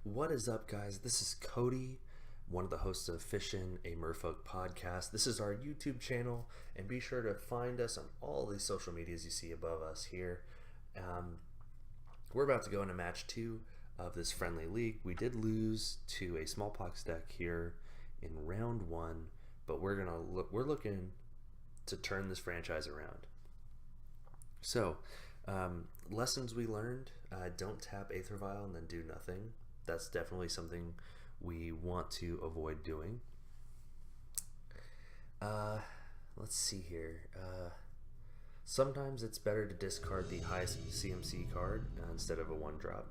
What is up, guys? This is Cody, one of the hosts of Fishin' a Merfolk podcast. This is our YouTube channel, and be sure to find us on all these social medias you see above us here. We're about to go into match 2 of this friendly league. We did lose to a smallpox deck here in round 1, but we're looking to turn this franchise around. So, lessons we learned: don't tap Aether Vial and then do nothing. That's definitely something we want to avoid doing. Let's see here. Sometimes it's better to discard the highest CMC card instead of a 1-drop.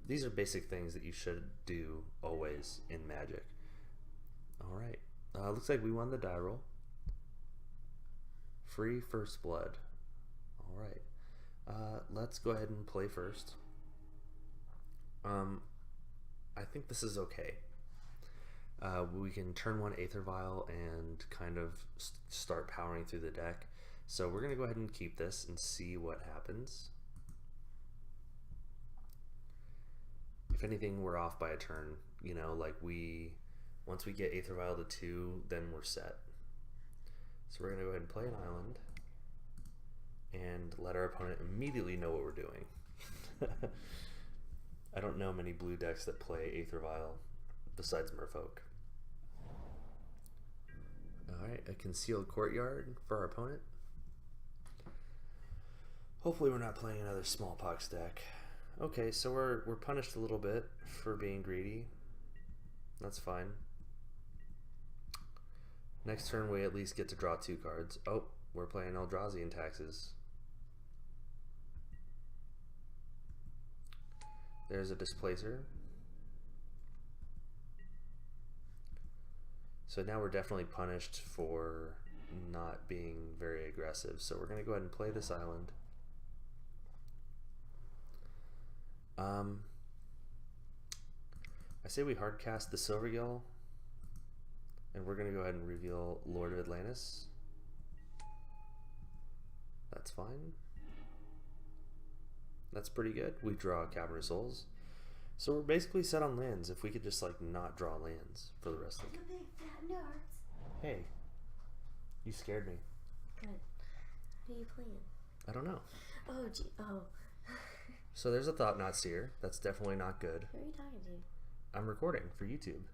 These are basic things that you should do always in Magic. Alright, looks like we won the die roll. Free first blood. Alright, let's go ahead and play first. I think this is okay. We can turn 1 Aether Vial and kind of start powering through the deck. So we're going to go ahead and keep this and see what happens. If anything, we're off by a turn. You know, like once we get Aether Vial to 2, then we're set. So we're going to go ahead and play an island and let our opponent immediately know what we're doing. I don't know many blue decks that play Aether Vial besides Merfolk. Alright, a concealed courtyard for our opponent. Hopefully we're not playing another smallpox deck. Okay, so we're punished a little bit for being greedy. That's fine. Next turn we at least get to draw 2 cards. Oh, we're playing Eldrazi in taxes. There's a displacer. So now we're definitely punished for not being very aggressive. So we're going to go ahead and play this island. I say we hardcast the Silvergill, and we're going to go ahead and reveal Lord of Atlantis. That's fine. That's pretty good. We draw Cavern of Souls. So we're basically set on lands. If we could just like not draw lands for the rest of the game. Hey, you scared me. Good. Who are you playing? I don't know. Oh, gee. Oh. So there's a Thought-Knot Seer. That's definitely not good. Who are you talking to? I'm recording for YouTube.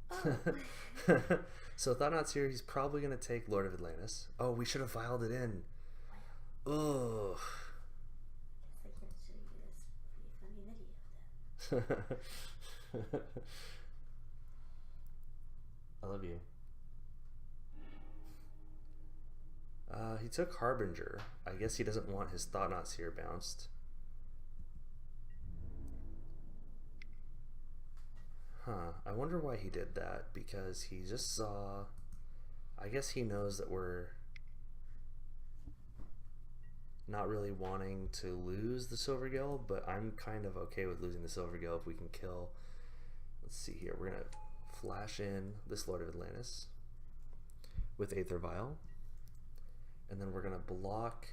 Oh. So Thought-Knot Seer, he's probably going to take Lord of Atlantis. Oh, we should have filed it in. Ugh. I can't show you this pretty funny video then. I love you. He took Harbinger. I guess he doesn't want his Thought-Knot Seer bounced. Huh. I wonder why he did that. Because he just saw... I guess he knows that we're not really wanting to lose the Silvergill, but I'm kind of okay with losing the Silvergill if we can kill. Let's see here. We're going to flash in this Lord of Atlantis with Aether Vial, and then we're going to block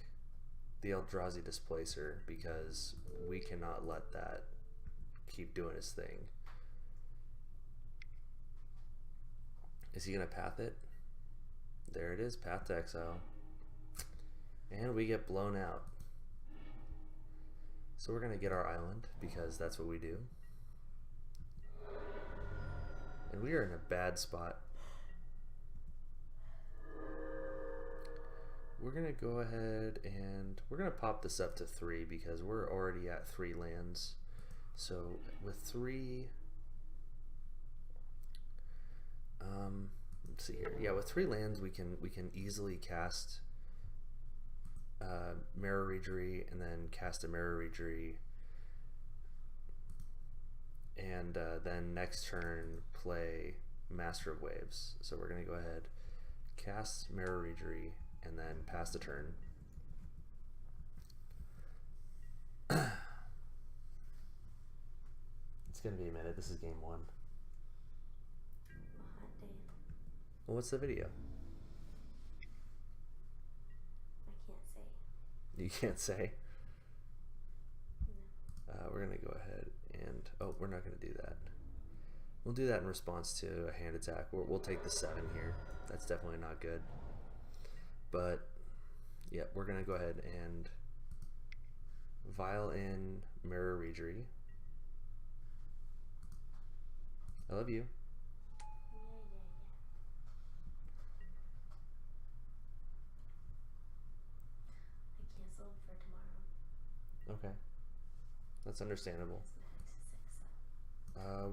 the Eldrazi Displacer because we cannot let that keep doing his thing. Is he going to path it? There it is, Path to Exile. And we get blown out. So we're going to get our island because that's what we do. And we are in a bad spot. We're going to go ahead and we're going to pop this up to 3 because we're already at 3 lands. So with 3... let's see here. Yeah, with 3 lands we can easily cast Mirror Regery and then cast a Mirror Regery, and then next turn play Master of Waves. So we're going to go ahead, cast Mirror Regery, and then pass the turn. It's going to be a minute. This is game 1. Well, what's the video? I can't say. You can't say? No. We're going to go ahead and hand. Oh, we're not going to do that. We'll do that in response to a hand attack. We'll take the 7 here. That's definitely not good. But, yeah, we're going to go ahead and vial in Mirror Regery. I love you. I canceled for tomorrow. Okay. That's understandable.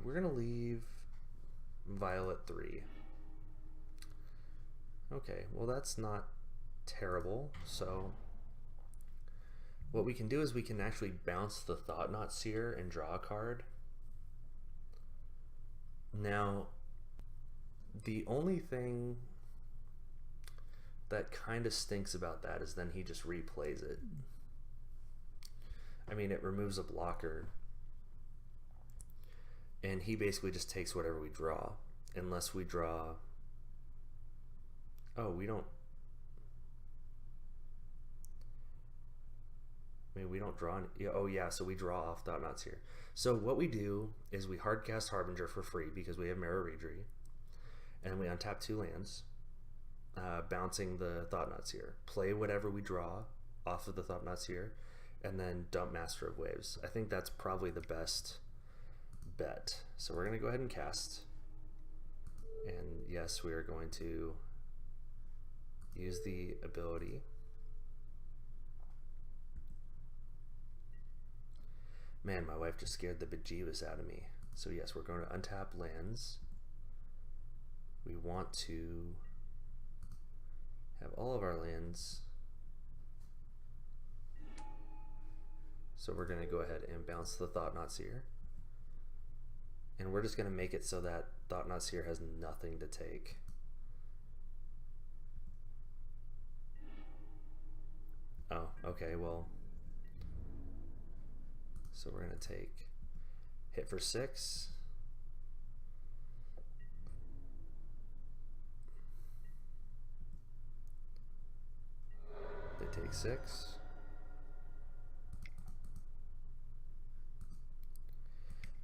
We're going to leave Violet 3. Okay, well that's not terrible. So what we can do is we can actually bounce the Thought-Knot Seer and draw a card. Now, the only thing that kind of stinks about that is then he just replays it. I mean, it removes a blocker, and he basically just takes whatever we draw, unless we draw... Oh, we don't... I mean, we don't draw any... Oh yeah, so we draw off Thought-Knot Seer. So what we do is we hardcast Harbinger for free because we have Mirror Regery, and then we untap 2 lands, bouncing the Thought-Knot Seer. Play whatever we draw off of the Thought-Knot Seer, and then dump Master of Waves. I think that's probably the best bet. So we're going to go ahead and cast. And yes, we are going to use the ability. Man, my wife just scared the bejeebus out of me. So yes, we're going to untap lands. We want to have all of our lands. So we're going to go ahead and bounce the Thought-Knot Seer. And we're just going to make it so that Thought-Knot Seer has nothing to take. Oh, okay, well... So we're going to take hit for 6. They take 6.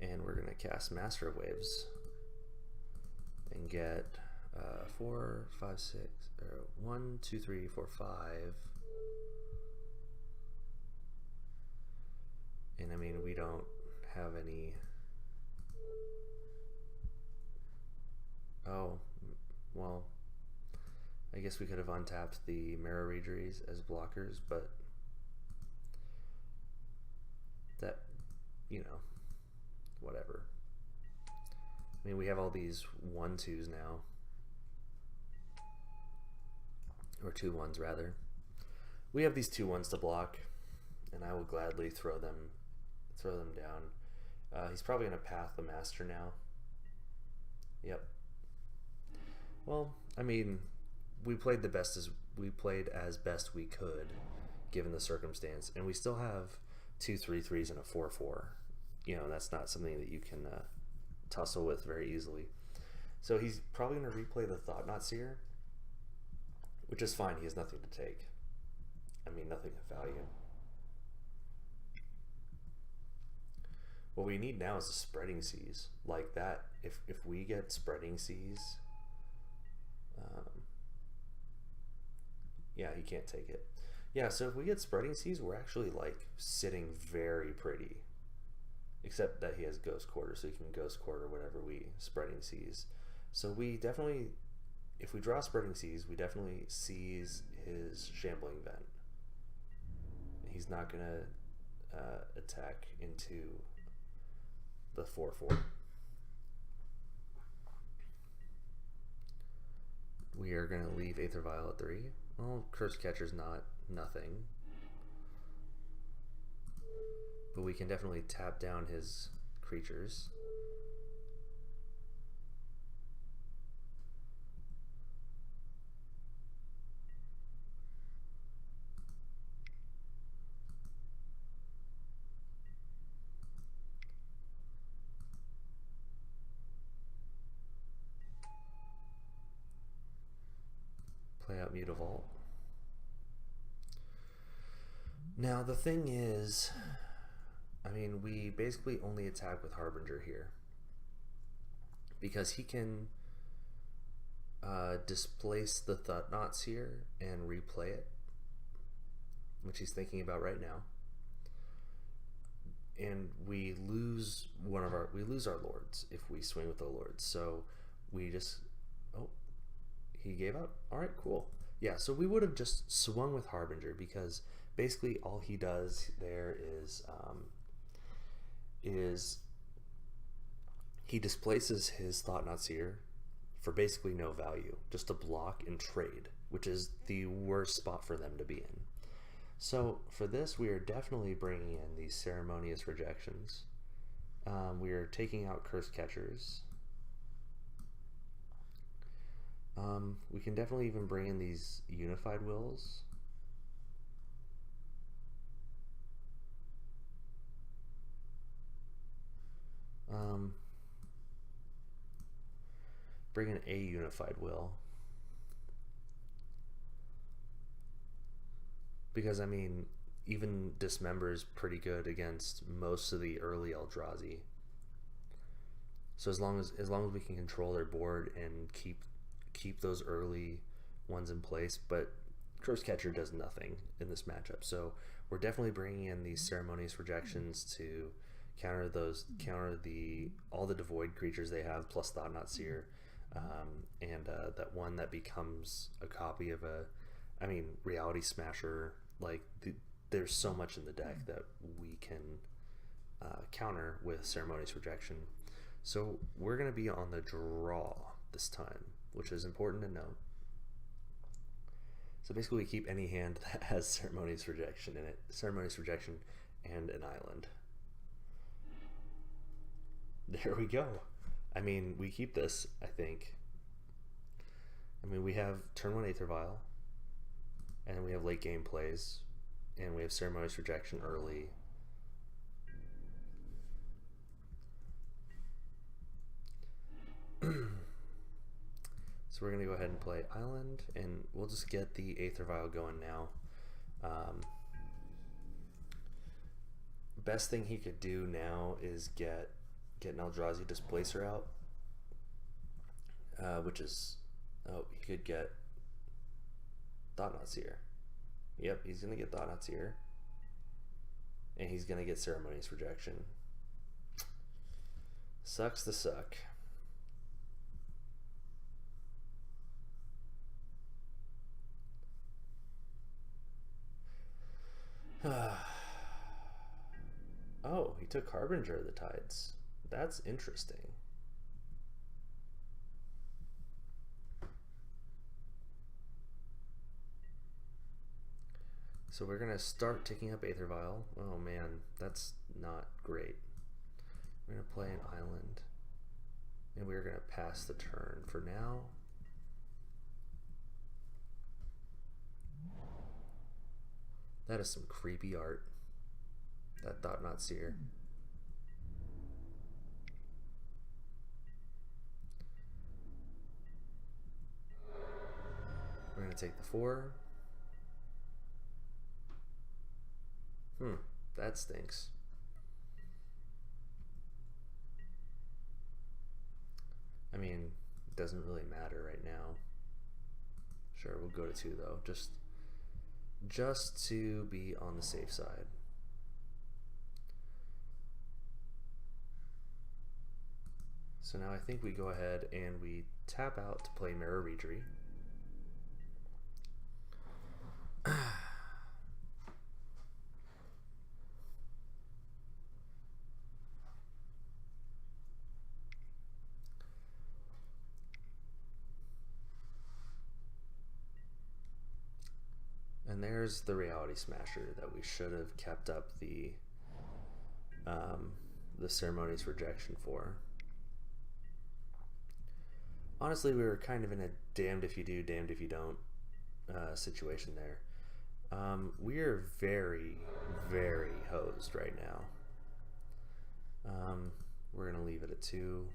And we're going to cast Master of Waves and get 4, 5, 6, or 1, 2, 3, 4, 5. And I mean, we don't have any... Oh, well, I guess we could have untapped the Mirror Regeries as blockers, but that, you know, whatever. I mean, we have all these 1/2s now, or 2/1s rather. We have these 2/1s to block, and I will gladly throw them down. He's probably going to path the Master now. Yep. Well, I mean, we played as best we could, given the circumstance, and we still have 2 3/3s and a 4/4. You know, that's not something that you can tussle with very easily. So he's probably going to replay the Thought-Knot Seer, which is fine. He has nothing to take. I mean, nothing of value. What we need now is a Spreading Seas. Like that, if we get Spreading Seas, yeah, he can't take it. Yeah, so if we get Spreading Seas, we're actually like sitting very pretty. Except that he has Ghost Quarter, so he can Ghost Quarter whatever we Spreading Seas. So we definitely, if we draw Spreading Seas, we definitely seize his Shambling Vent. He's not going to attack into the 4/4. We are going to leave Aether Vial at 3. Well, Curse Catcher's not nothing. But we can definitely tap down his creatures. Play out Mutavault. Now the thing is, I mean, we basically only attack with Harbinger here because he can displace the Thought-Knots here and replay it, which he's thinking about right now. And we lose our lords if we swing with the lords. So we just, oh, he gave up. All right, cool. Yeah, so we would have just swung with Harbinger because basically all he does there is he displaces his Thought-Knots here for basically no value, just to block and trade, which is the worst spot for them to be in. So for this, we are definitely bringing in these Ceremonious Rejections. We are taking out Curse Catchers. We can definitely even bring in these Unified Wills. Bring in a Unified Will. Because, I mean, even Dismember is pretty good against most of the early Eldrazi. So as long as we can control their board and keep those early ones in place, but Curse Catcher does nothing in this matchup. So we're definitely bringing in these Ceremonious Rejections to counter all the Devoid creatures they have, plus Thought-Knot Seer, and that one that becomes a copy of Reality Smasher. Like, there's so much in the deck that we can counter with Ceremonious Rejection. So we're going to be on the draw this time, which is important to note. So basically we keep any hand that has Ceremonious Rejection in it. Ceremonious Rejection and an island. There we go. I mean, we keep this, I think. I mean, we have turn 1 Aether Vial, and we have late game plays, and we have Ceremonious Rejection early. So we're going to go ahead and play Island, and we'll just get the Aether Vial going now. Best thing he could do now is get an Eldrazi Displacer out, which is, he could get Thought-Knots Seer. Yep, he's going to get Thought-Knots Seer, and he's going to get Ceremonious Rejection. Sucks to suck. Oh, he took Harbinger of the Tides. That's interesting. So we're gonna start taking up Aether Vial. Oh man, that's not great. We're gonna play an island, and we're gonna pass the turn for now. That is some creepy art. That Thought-Knot Seer. We're gonna take the 4. That stinks. I mean, it doesn't really matter right now. Sure, we'll go to 2 though, just to be on the safe side. So now I think we go ahead and we tap out to play Mirror Reedry. And there's the Reality Smasher that we should have kept up the Ceremonious Rejection for. Honestly, we were kind of in a damned if you do, damned if you don't situation there. We are very, very hosed right now. We're going to leave it at 2.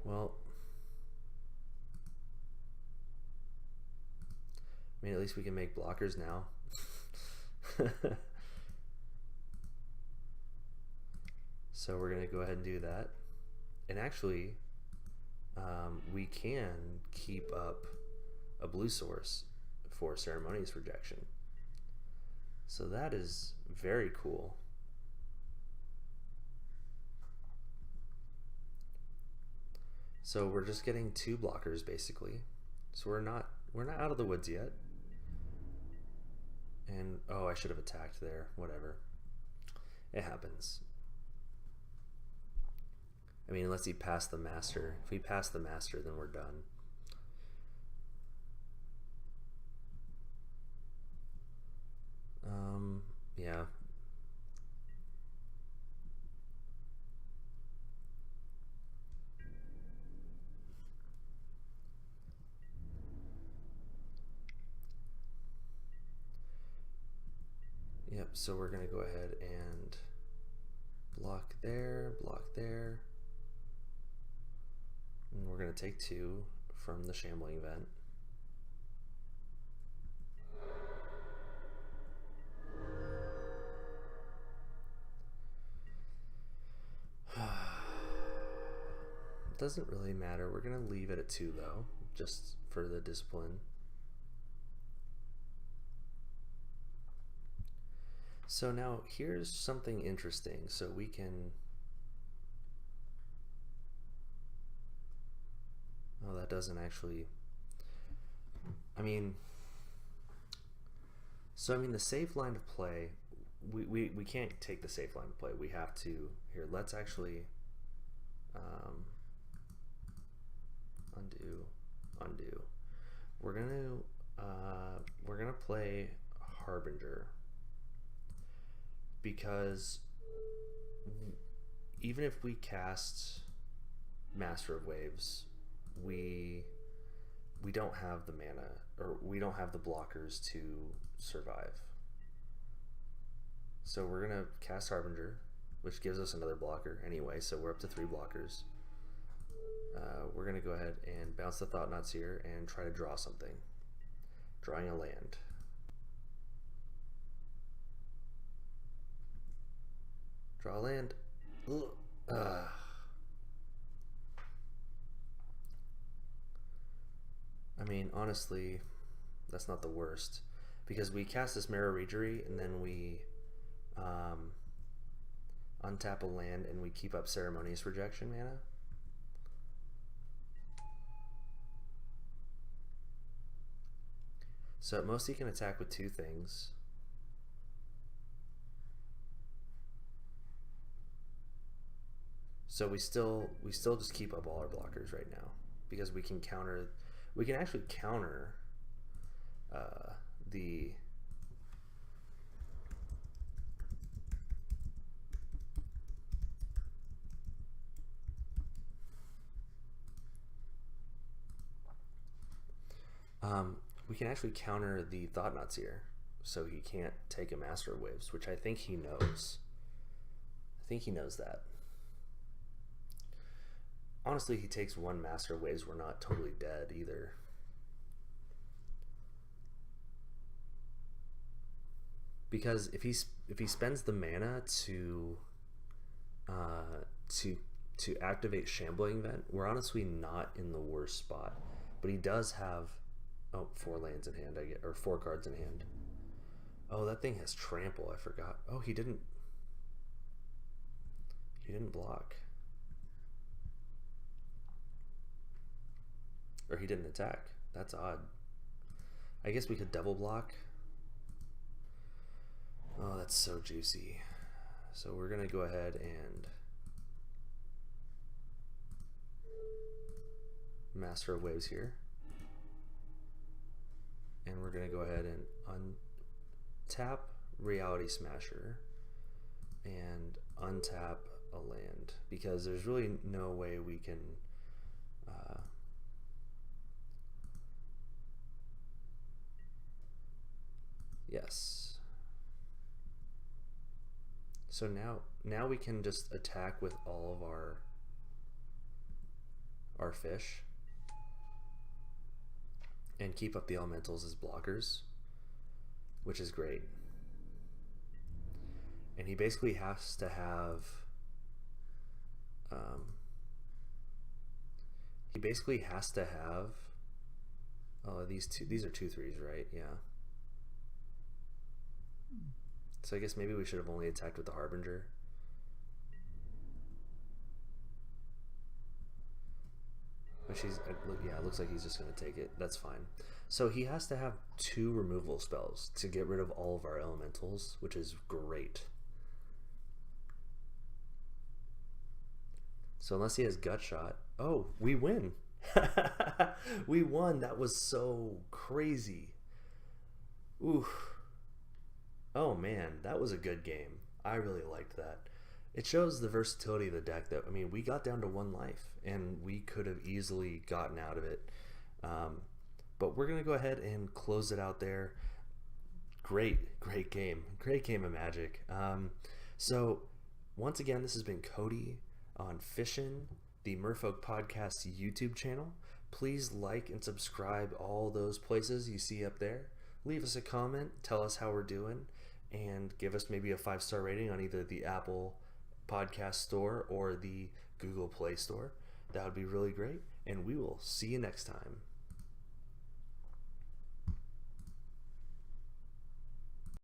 Well, I mean, at least we can make blockers now. So we're going to go ahead and do that. And actually, we can keep up a blue source for Ceremonious Rejection. So that is very cool. So we're just getting 2 blockers basically. So we're not out of the woods yet. And oh, I should have attacked there. Whatever. It happens. I mean, unless he passed the master. If we pass the master, then we're done. Yeah. Yep, so we're going to go ahead and block there, and we're going to take 2 from the Shambling Vent. Doesn't really matter. We're going to leave it at 2 though, just for the discipline. So now here's something interesting. So we can, oh, that doesn't actually, I mean, so I mean the safe line of play, we can't take the safe line of play. We have to, here, let's actually undo. We're gonna play Harbinger, because even if we cast Master of Waves, we don't have the mana, or we don't have the blockers to survive. So we're gonna cast Harbinger, which gives us another blocker anyway, so we're up to 3 blockers. We're gonna go ahead and bounce the Thought-Knot Seer and try to draw something. Drawing a land. Draw a land. I mean, honestly, that's not the worst, because we cast this Mirror Regery and then we untap a land and we keep up Ceremonious Rejection mana. So at most he can attack with 2 things. So we still just keep up all our blockers right now, because we can actually counter the Thought-Knot Seer, so he can't take a Master of Waves, which I think he knows. I think he knows that. Honestly, he takes 1 Master of Waves, we're not totally dead either. Because if he spends the mana to activate Shambling Vent, we're honestly not in the worst spot. But he does have 4 lands in hand, or 4 cards in hand. Oh, that thing has Trample, I forgot. Oh, he didn't block. Or he didn't attack. That's odd. I guess we could double block. Oh, that's so juicy. So we're gonna go ahead and Master of Waves here. And we're gonna go ahead and untap Reality Smasher and untap a land, because there's really no way we can yes. So now we can just attack with all of our fish. and keep up the elementals as blockers, which is great. And he basically has to have these are 2/3s, right? Yeah. So I guess maybe we should have only attacked with the Harbinger. Which yeah, it looks like he's just going to take it. That's fine. So he has to have 2 removal spells to get rid of all of our elementals, which is great. So unless he has Gut Shot, oh, we win. We won. That was so crazy. Oof. Oh man, that was a good game. I really liked that. It shows the versatility of the deck. That, I mean, we got down to 1 life, and we could have easily gotten out of it. But we're going to go ahead and close it out there. Great game. Great game of Magic. So, once again, this has been Cody on Fishin', the Merfolk Podcast YouTube channel. Please like and subscribe all those places you see up there. Leave us a comment. Tell us how we're doing. And give us maybe a 5-star rating on either the Apple Podcast Store or the Google Play Store. That would be really great. And we will see you next time.